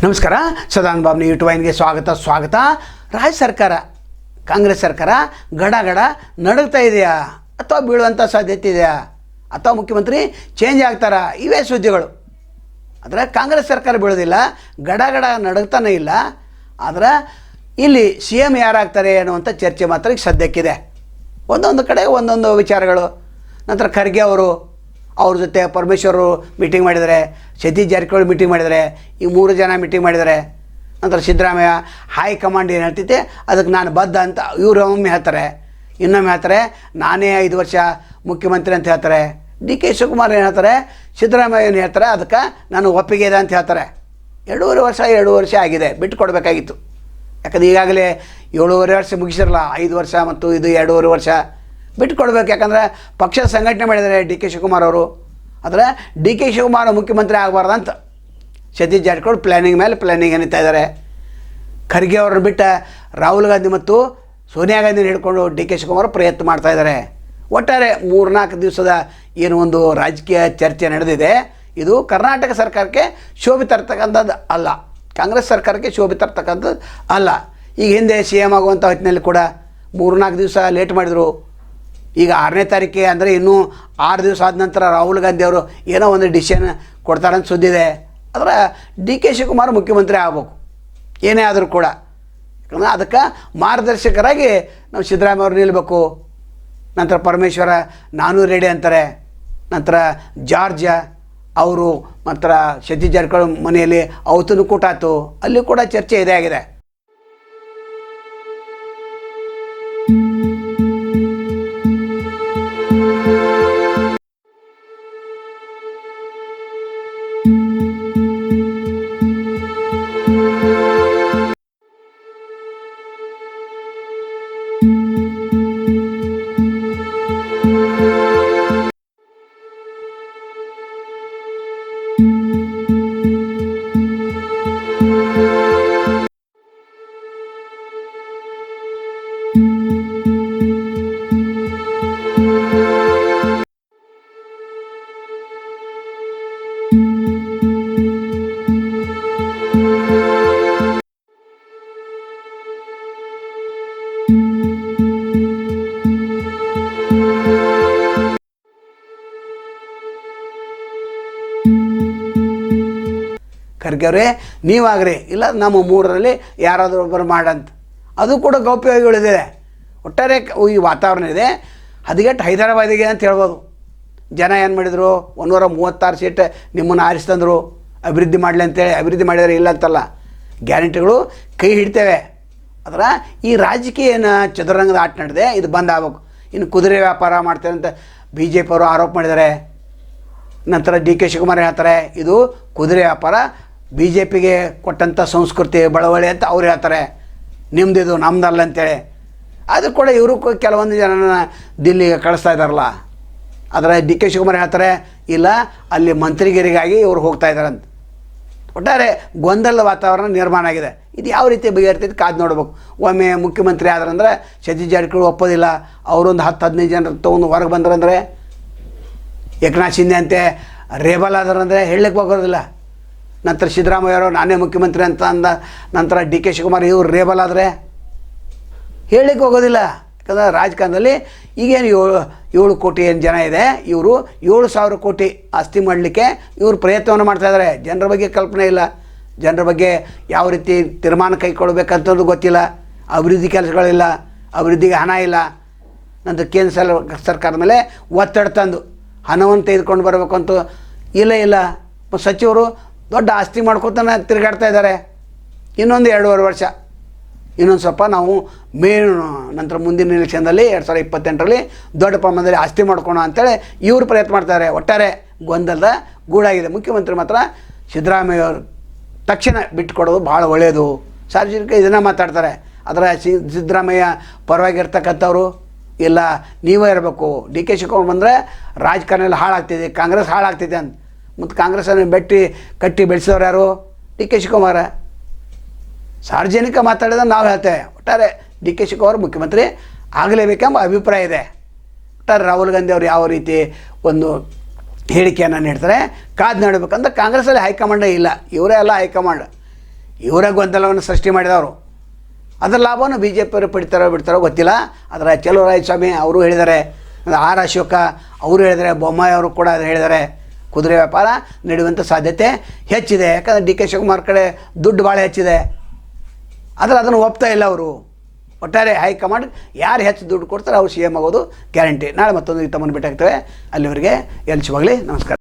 ನಮಸ್ಕಾರ. ಸದಾನಂದ ಬಾಬು ಯೂಟ್ಯೂಬ್ ವಾಹಿನಿಗೆ ಸ್ವಾಗತ. ರಾಜ್ಯ ಸರ್ಕಾರ, ಕಾಂಗ್ರೆಸ್ ಸರ್ಕಾರ ಗಡ ನಡುಗ್ತಾ ಇದೆಯಾ ಅಥವಾ ಬೀಳುವಂಥ ಸಾಧ್ಯತೆ ಇದೆಯಾ ಅಥವಾ ಮುಖ್ಯಮಂತ್ರಿ ಚೇಂಜ್ ಆಗ್ತಾರಾ? ಇವೇ ಸುದ್ದಿಗಳು. ಆದರೆ ಕಾಂಗ್ರೆಸ್ ಸರ್ಕಾರ ಬೀಳೋದಿಲ್ಲ, ಗಡ ನಡುಗ್ತಾನೇ ಇಲ್ಲ. ಆದರೆ ಇಲ್ಲಿ ಸಿ ಎಮ್ ಯಾರಾಗ್ತಾರೆ ಅನ್ನುವಂಥ ಚರ್ಚೆ ಮಾತ್ರ ಈಗ ಸದ್ಯಕ್ಕಿದೆ. ಒಂದೊಂದು ಕಡೆ ಒಂದೊಂದು ವಿಚಾರಗಳು. ನಂತರ ಖರ್ಗೆ ಅವ್ರ ಜೊತೆ ಪರಮೇಶ್ವರು ಮೀಟಿಂಗ್ ಮಾಡಿದ್ದಾರೆ, ಸತೀಶ್ ಜಾರಕಿಹೊಳಿ ಮೀಟಿಂಗ್ ಮಾಡಿದ್ದಾರೆ, ಈ 3 ಜನ ಮೀಟಿಂಗ್ ಮಾಡಿದ್ದಾರೆ. ನಂತರ ಸಿದ್ದರಾಮಯ್ಯ ಹೈಕಮಾಂಡ್ ಏನು ಹೇಳ್ತೈತೆ ಅದಕ್ಕೆ ನಾನು ಬದ್ಧ ಅಂತ ಇವರು ಒಮ್ಮೆ ಹೇಳ್ತಾರೆ, ಇನ್ನೊಮ್ಮೆ ಹೇಳ್ತಾರೆ ನಾನೇ 5 ವರ್ಷ ಮುಖ್ಯಮಂತ್ರಿ ಅಂತ ಹೇಳ್ತಾರೆ. ಡಿ ಕೆ ಶಿವಕುಮಾರ್ ಏನು ಹೇಳ್ತಾರೆ, ಸಿದ್ದರಾಮಯ್ಯ ಏನು ಹೇಳ್ತಾರೆ ಅದಕ್ಕೆ ನಾನು ಒಪ್ಪಿಗೆ ಇದೆ ಅಂತ ಹೇಳ್ತಾರೆ. 2 ವರ್ಷ ಆಗಿದೆ, ಬಿಟ್ಟು ಕೊಡಬೇಕಾಗಿತ್ತು. ಯಾಕಂದರೆ ಈಗಾಗಲೇ 7.5 ವರ್ಷ ಮುಗಿಸಿರಲ್ಲ, 5 ವರ್ಷ ಮತ್ತು ಇದು 2.5 ವರ್ಷ ಬಿಟ್ಟು ಕೊಡಬೇಕು. ಯಾಕಂದರೆ ಪಕ್ಷ ಸಂಘಟನೆ ಮಾಡಿದ್ದಾರೆ ಡಿ ಕೆ ಶಿವಕುಮಾರ್ ಅವರು. ಆದರೆ ಡಿ ಕೆ ಶಿವಕುಮಾರ್ ಮುಖ್ಯಮಂತ್ರಿ ಆಗಬಾರ್ದಂತ ಸತೀಶ್ ಜಾರಕಿಹೊಳಿ ಪ್ಲ್ಯಾನಿಂಗ್ ಏನಿತಾ ಇದ್ದಾರೆ. ಖರ್ಗೆ ಅವ್ರನ್ನ ಬಿಟ್ಟ ರಾಹುಲ್ ಗಾಂಧಿ ಮತ್ತು ಸೋನಿಯಾ ಗಾಂಧಿನ ಹಿಡ್ಕೊಂಡು ಡಿ ಕೆ ಶಿವಕುಮಾರ್ ಪ್ರಯತ್ನ ಮಾಡ್ತಾಯಿದ್ದಾರೆ. ಒಟ್ಟಾರೆ 3-4 ದಿವಸದ ಏನು ಒಂದು ರಾಜಕೀಯ ಚರ್ಚೆ ನಡೆದಿದೆ, ಇದು ಕರ್ನಾಟಕ ಸರ್ಕಾರಕ್ಕೆ ಶೋಭೆ ತರ್ತಕ್ಕಂಥದ್ದು ಅಲ್ಲ, ಕಾಂಗ್ರೆಸ್ ಸರ್ಕಾರಕ್ಕೆ ಶೋಭೆ ತರ್ತಕ್ಕಂಥದ್ದು ಅಲ್ಲ. ಈಗ ಹಿಂದೆ ಸಿ ಎಮ್ ಆಗುವಂಥ ಹೊತ್ತಿನಲ್ಲಿ ಕೂಡ 3-4 ದಿವಸ ಲೇಟ್ ಮಾಡಿದರು. ಈಗ 6ನೇ ತಾರೀಕಿಗೆ ಅಂದರೆ ಇನ್ನೂ 6 ದಿವಸ ಆದ ನಂತರ ರಾಹುಲ್ ಗಾಂಧಿ ಅವರು ಏನೋ ಒಂದು ಡಿಸಿಷನ್ ಕೊಡ್ತಾರಂತ ಸುದ್ದಿದೆ. ಆದರೆ ಡಿ ಕೆ ಶಿವಕುಮಾರ್ ಮುಖ್ಯಮಂತ್ರಿ ಆಗಬೇಕು ಏನೇ ಆದರೂ ಕೂಡ. ಯಾಕಂದರೆ ಅದಕ್ಕೆ ಮಾರ್ಗದರ್ಶಕರಾಗಿ ನಾವು ಸಿದ್ದರಾಮಯ್ಯ ಅವರು ನಿಲ್ಲಬೇಕು. ನಂತರ ಪರಮೇಶ್ವರ ನಾನು ರೆಡಿ ಅಂತಾರೆ. ನಂತರ ಜಾರ್ಜ್ ಅವರು ಮಾತ್ರ ಸತೀಶ್ ಜಾರಕಿಹೊಳಿ ಮನೆಯಲ್ಲಿ ಔತಣ ಕೂಟ ಆಯ್ತು, ಅಲ್ಲಿ ಕೂಡ ಚರ್ಚೆ ಇದೇ ಆಗಿದೆ. ಖರ್ಗೆ ಅವರೇ ನೀವಾಗ್ರಿ, ಇಲ್ಲ ನಮ್ಮ 3ರಲ್ಲಿ ಯಾರಾದರೂ ಒಬ್ಬರು ಮಾಡಂತ, ಅದು ಕೂಡ ಗೌಪ್ಯವಾಗಿ ಉಳಿದಿದೆ. ಒಟ್ಟಾರೆ ಈ ವಾತಾವರಣ ಇದೆ. ಹದಗೆಟ್ಟು ಹೈದರಾಬಾದಿಗೆ ಅಂತ ಹೇಳ್ಬೋದು. ಜನ ಏನು ಮಾಡಿದರು, 136 ಸೀಟ್ ನಿಮ್ಮನ್ನು ಆರಿಸ್ತಂದರು ಅಭಿವೃದ್ಧಿ ಮಾಡಲಿ ಅಂತೇಳಿ. ಅಭಿವೃದ್ಧಿ ಮಾಡಿದರೆ ಇಲ್ಲ ಅಂತಲ್ಲ, ಗ್ಯಾರಂಟಿಗಳು ಕೈ ಹಿಡ್ತೇವೆ. ಅದರ ಈ ರಾಜಕೀಯ ಏನು ಚದುರಂಗದ ಆಟ ನಡೆದಿದೆ ಇದು ಬಂದ್ ಆಗಬೇಕು. ಇನ್ನು ಕುದುರೆ ವ್ಯಾಪಾರ ಮಾಡ್ತಾರೆ ಅಂತ ಬಿ ಜೆ ಪಿ ಅವರು ಆರೋಪ ಮಾಡಿದ್ದಾರೆ. ನಂತರ ಡಿ ಕೆ ಶಿವಕುಮಾರ್ ಹೇಳ್ತಾರೆ ಇದು ಕುದುರೆ ವ್ಯಾಪಾರ, ಬಿ ಜೆ ಪಿಗೆ ಕೊಟ್ಟಂಥ ಸಂಸ್ಕೃತಿ ಬಳವಳಿ ಅಂತ ಅವ್ರು ಹೇಳ್ತಾರೆ, ನಿಮ್ಮದಿದು ನಮ್ದಲ್ಲ ಅಂತೇಳಿ. ಅದು ಕೂಡ ಇವರು ಕೆಲವೊಂದು ಜನನ ದಿಲ್ಲಿಗೆ ಕಳಿಸ್ತಾ ಇದ್ದಾರಲ್ಲ. ಆದರೆ ಡಿ ಕೆ ಶಿವಕುಮಾರ್ ಹೇಳ್ತಾರೆ ಇಲ್ಲ, ಅಲ್ಲಿ ಮಂತ್ರಿಗಿರಿಗಾಗಿ ಇವರು ಹೋಗ್ತಾ ಇದ್ದಾರಂತ. ಒಟ್ಟಾರೆ ಗೊಂದಲದ ವಾತಾವರಣ ನಿರ್ಮಾಣ ಆಗಿದೆ. ಇದು ಯಾವ ರೀತಿ ಬಗೆಹರಿತೈತೆ ಕಾದು ನೋಡ್ಬೇಕು. ಒಮ್ಮೆ ಮುಖ್ಯಮಂತ್ರಿ ಆದ್ರಂದ್ರೆ ಸತೀಶ್ ಜಾರಕಿಹೊಳಿ ಒಪ್ಪೋದಿಲ್ಲ, ಅವರೊಂದು 10-15 ಜನ ತೊಗೊಂಡು ಹೊರಗೆ ಬಂದ್ರಂದರೆ, ಏಕನಾಥ್ ಶಿಂದೆ ಅಂತೆ ರೇಬಲ್ ಆದ್ರಂದರೆ ಹೇಳಲಿಕ್ಕೆ ಹೋಗೋದಿಲ್ಲ. ನಂತರ ಸಿದ್ದರಾಮಯ್ಯ ಅವರು ನಾನೇ ಮುಖ್ಯಮಂತ್ರಿ ಅಂತ ಅಂದ ನಂತರ ಡಿ ಕೆ ಶಿವಕುಮಾರ್ ಇವರು ರೇಬಲ್ ಆದರೆ ಹೇಳಲಿಕ್ಕೆ ಹೋಗೋದಿಲ್ಲ. ಯಾಕಂದರೆ ರಾಜಕಾರಣದಲ್ಲಿ ಈಗೇನು 7 ಕೋಟಿ ಏನು ಜನ ಇದೆ, ಇವರು 7,000 ಕೋಟಿ ಆಸ್ತಿ ಮಾಡಲಿಕ್ಕೆ ಇವರು ಪ್ರಯತ್ನವನ್ನು ಮಾಡ್ತಾಯಿದ್ದಾರೆ. ಜನರ ಬಗ್ಗೆ ಕಲ್ಪನೆ ಇಲ್ಲ, ಜನರ ಬಗ್ಗೆ ಯಾವ ರೀತಿ ತೀರ್ಮಾನ ಕೈಗೊಳ್ಬೇಕಂತಂದು ಗೊತ್ತಿಲ್ಲ, ಅಭಿವೃದ್ಧಿ ಕೆಲಸಗಳಿಲ್ಲ, ಅಭಿವೃದ್ಧಿಗೆ ಹಣ ಇಲ್ಲ. ನಂತರ ಕೇಂದ್ರ ಸರ್ಕಾರದ ಮೇಲೆ ಒತ್ತಡ ತಂದು ಹಣವನ್ನು ತೆಗೆದುಕೊಂಡು ಬರಬೇಕು ಅಂತ ಇಲ್ಲ. ಸಚಿವರು ದೊಡ್ಡ ಆಸ್ತಿ ಮಾಡ್ಕೊತಾನೆ ತಿರುಗಾಡ್ತಾ ಇದ್ದಾರೆ. ಇನ್ನೊಂದು 2.5 ವರ್ಷ, ಇನ್ನೊಂದು ಸ್ವಲ್ಪ ನಾವು ನಂತರ ಮುಂದಿನ ಎಲೆಕ್ಷನ್ದಲ್ಲಿ 2028ರಲ್ಲಿ ದೊಡ್ಡ ಪ್ರಮಾಣದಲ್ಲಿ ಆಸ್ತಿ ಮಾಡ್ಕೋಣ ಅಂತೇಳಿ ಇವರು ಪ್ರಯತ್ನ ಮಾಡ್ತಾರೆ. ಒಟ್ಟಾರೆ ಗೊಂದಲದ ಗೂಡಾಗಿದೆ. ಮುಖ್ಯಮಂತ್ರಿ ಮಾತ್ರ ಸಿದ್ದರಾಮಯ್ಯ ಅವರು ತಕ್ಷಣ ಬಿಟ್ಟುಕೊಡೋದು ಭಾಳ ಒಳ್ಳೆಯದು. ಸಾರ್ವಜನಿಕ ಇದನ್ನು ಮಾತಾಡ್ತಾರೆ. ಅದರ ಸಿದ್ದರಾಮಯ್ಯ ಪರವಾಗಿರ್ತಕ್ಕಂಥವ್ರು ಇಲ್ಲ ನೀವೇ ಇರಬೇಕು, ಡಿ ಕೆ ಶಿವಕುಮಾರ್ ಬಂದರೆ ರಾಜಕಾರಣ ಹಾಳಾಗ್ತಿದೆ, ಕಾಂಗ್ರೆಸ್ ಹಾಳಾಗ್ತಿದೆ ಅಂತ. ಮತ್ತು ಕಾಂಗ್ರೆಸ್ಸನ್ನು ಕಟ್ಟಿ ಬೆಳೆಸಿದವ್ರು ಯಾರು? D K Shivakumar. ಸಾರ್ವಜನಿಕ ಮಾತಾಡಿದ ನಾವು ಹೇಳ್ತೇವೆ. ಒಟ್ಟಾರೆ ಡಿ ಕೆ ಶಿವಕುಮಾರ್ ಮುಖ್ಯಮಂತ್ರಿ ಆಗಲೇಬೇಕೆಂಬ ಅಭಿಪ್ರಾಯ ಇದೆ. ಒಟ್ಟಾರೆ ರಾಹುಲ್ ಗಾಂಧಿ ಅವರು ಯಾವ ರೀತಿ ಒಂದು ಹೇಳಿಕೆಯನ್ನು ನೀಡ್ತಾರೆ ಕಾದು ನೋಡಬೇಕಂದ್ರೆ ಕಾಂಗ್ರೆಸ್ಸಲ್ಲಿ ಹೈಕಮಾಂಡೇ ಇಲ್ಲ, ಇವರೇ ಎಲ್ಲ ಹೈಕಮಾಂಡ್. ಇವರ ಗೊಂದಲವನ್ನು ಸೃಷ್ಟಿ ಮಾಡಿದವರು. ಅದರ ಲಾಭವನ್ನು ಬಿ ಜೆ ಪಿಯವರು ಪಡಿತಾರೋ ಬಿಡ್ತಾರೋ ಗೊತ್ತಿಲ್ಲ. ಆದರೆ ಚೆಲುವರಾಯಸ್ವಾಮಿ ಅವರು ಹೇಳಿದ್ದಾರೆ, ಆರ್ ಅಶೋಕ ಅವರು ಹೇಳಿದ್ದಾರೆ, ಬೊಮ್ಮಾಯಿ ಅವರು ಕೂಡ ಹೇಳಿದ್ದಾರೆ, ಕುದುರೆ ವ್ಯಾಪಾರ ನಡೆಯುವಂಥ ಸಾಧ್ಯತೆ ಹೆಚ್ಚಿದೆ. ಯಾಕಂದರೆ ಡಿ ಕೆ ಶಿವಕುಮಾರ್ ಕಡೆ ದುಡ್ಡು ಭಾಳ ಹೆಚ್ಚಿದೆ. ಆದರೆ ಅದನ್ನು ಒಪ್ತಾ ಇಲ್ಲ ಅವರು. ಒಟ್ಟಾರೆ ಹೈಕಮಾಂಡ್ ಯಾರು ಹೆಚ್ಚು ದುಡ್ಡು ಕೊಡ್ತಾರೆ ಅವ್ರು ಸಿ ಎಮ್ ಆಗೋದು ಗ್ಯಾರಂಟಿ. ನಾಳೆ ಮತ್ತೊಂದು ತಮ್ಮನ್ನು ಭೇಟಿ ಆಗ್ತೇವೆ. ಅಲ್ಲಿವರೆಗೆ ಎಲ್ಲಿ ಶುಭಾಗಲಿ. ನಮಸ್ಕಾರ.